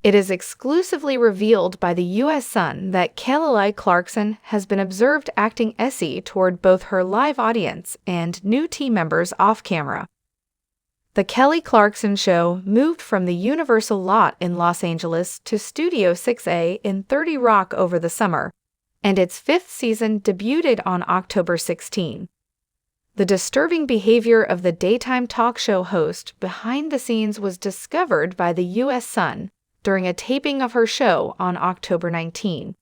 It is exclusively revealed by the U.S. Sun that Kelly Clarkson has been observed acting Essie toward both her live audience and new team members off-camera. The Kelly Clarkson Show moved from the Universal lot in Los Angeles to Studio 6A in 30 Rock over the summer, and its fifth season debuted on October 16. The disturbing behavior of the daytime talk show host behind the scenes was discovered by the U.S. Sun during a taping of her show on October 19.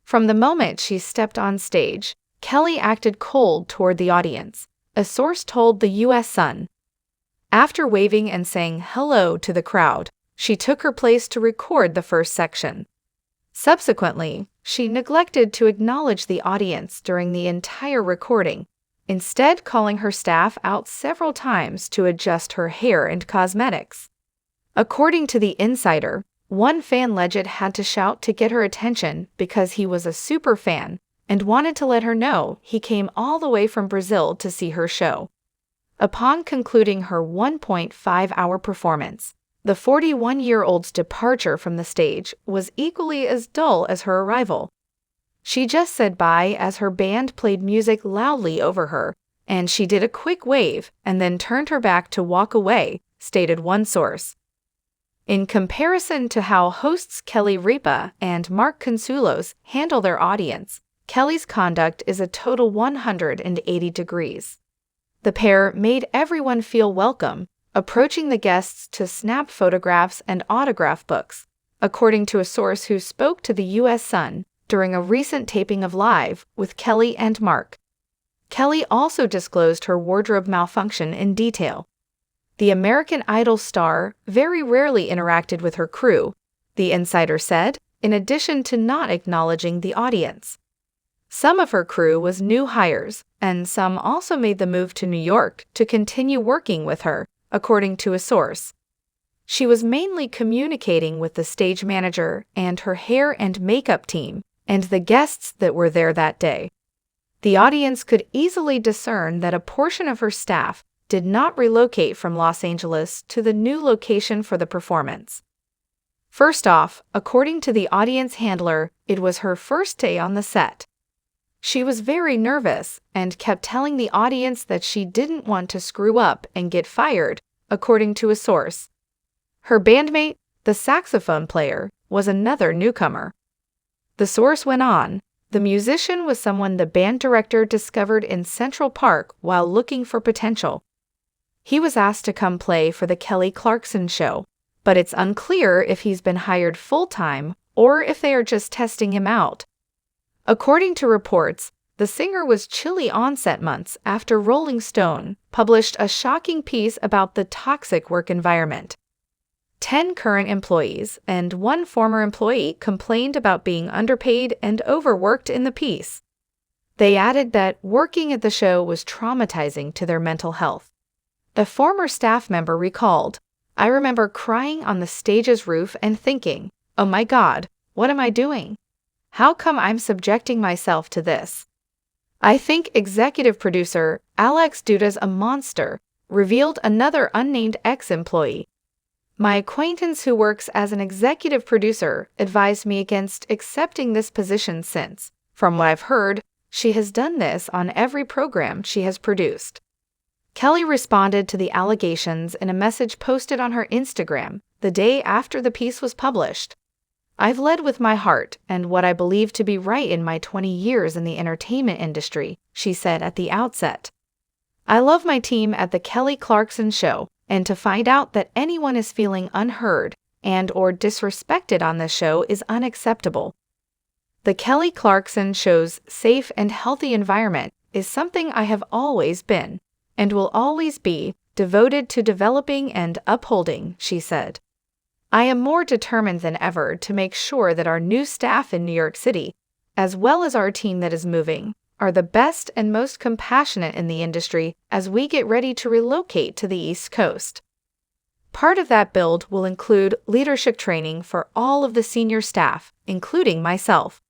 From the moment she stepped on stage, Kelly acted cold toward the audience, a source told the U.S. Sun. After waving and saying hello to the crowd, she took her place to record the first section. Subsequently, she neglected to acknowledge the audience during the entire recording, instead calling her staff out several times to adjust her hair and cosmetics. According to The Insider, one fan legend had to shout to get her attention because he was a super fan and wanted to let her know he came all the way from Brazil to see her show. Upon concluding her 1.5-hour performance, the 41-year-old's departure from the stage was equally as dull as her arrival. She just said bye as her band played music loudly over her, and she did a quick wave and then turned her back to walk away, stated one source. In comparison to how hosts Kelly Ripa and Mark Consuelos handle their audience, Kelly's conduct is a total 180 degrees. The pair made everyone feel welcome, approaching the guests to snap photographs and autograph books, according to a source who spoke to the U.S. Sun during a recent taping of Live with Kelly and Mark. Kelly also disclosed her wardrobe malfunction in detail. The American Idol star very rarely interacted with her crew, The Insider said, in addition to not acknowledging the audience. Some of her crew was new hires, and some also made the move to New York to continue working with her, according to a source. She was mainly communicating with the stage manager and her hair and makeup team and the guests that were there that day. The audience could easily discern that a portion of her staff did not relocate from Los Angeles to the new location for the performance. First off, according to the audience handler, it was her first day on the set. She was very nervous and kept telling the audience that she didn't want to screw up and get fired, according to a source. Her bandmate, the saxophone player, was another newcomer. The source went on, the musician was someone the band director discovered in Central Park while looking for potential. He was asked to come play for the Kelly Clarkson Show, but it's unclear if he's been hired full-time or if they are just testing him out. According to reports, the singer was chilly on-set months after Rolling Stone published a shocking piece about the toxic work environment. 10 current employees and 1 former employee complained about being underpaid and overworked in the piece. They added that working at the show was traumatizing to their mental health. A former staff member recalled, "I remember crying on the stage's roof and thinking, oh my God, what am I doing? How come I'm subjecting myself to this?" "I think executive producer Alex Duda's a monster," revealed another unnamed ex-employee. "My acquaintance who works as an executive producer advised me against accepting this position since, from what I've heard, she has done this on every program she has produced." Kelly responded to the allegations in a message posted on her Instagram the day after the piece was published. "I've led with my heart and what I believe to be right in my 20 years in the entertainment industry," she said at the outset. "I love my team at the Kelly Clarkson Show, and to find out that anyone is feeling unheard and or disrespected on this show is unacceptable. The Kelly Clarkson Show's safe and healthy environment is something I have always been, and will always be, devoted to developing and upholding," she said. "I am more determined than ever to make sure that our new staff in New York City, as well as our team that is moving, are the best and most compassionate in the industry as we get ready to relocate to the East Coast. Part of that build will include leadership training for all of the senior staff, including myself.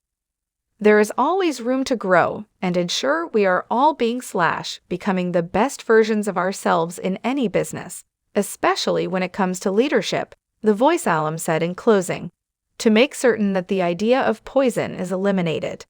There is always room to grow and ensure we are all becoming the best versions of ourselves in any business, especially when it comes to leadership," The voice alum said in closing, to make certain that the idea of poison is eliminated.